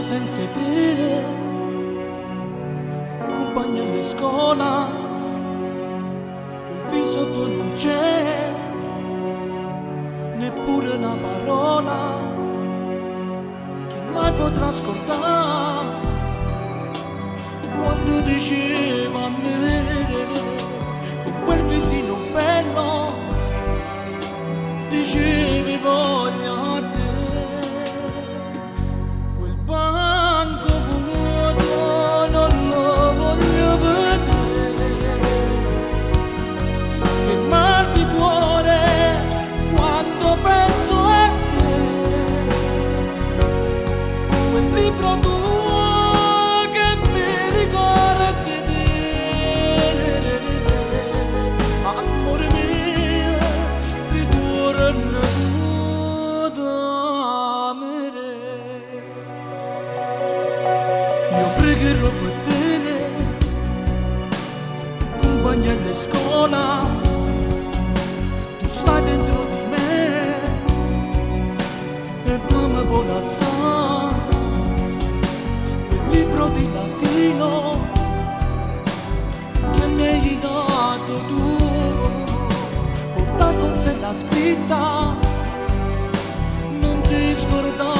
senza te, compagni alla scuola, il viso tu non c'è, neppure una parola che mai potrà ascoltare quando diceva a me, con quel visino bello, dicevi voglio a te. Quel banco vuoto non lo voglio vedere, che mal di cuore quando penso a te. Quel libro tuo che mi ricorda te, amore mio, ritorna tu da me. Io pregherò per te, compagni alla scuola, tu stai dentro di me e poi mi vuoi lasciare quel libro di latino che mi hai dato tu, porta con sé la scritta, non ti scordare.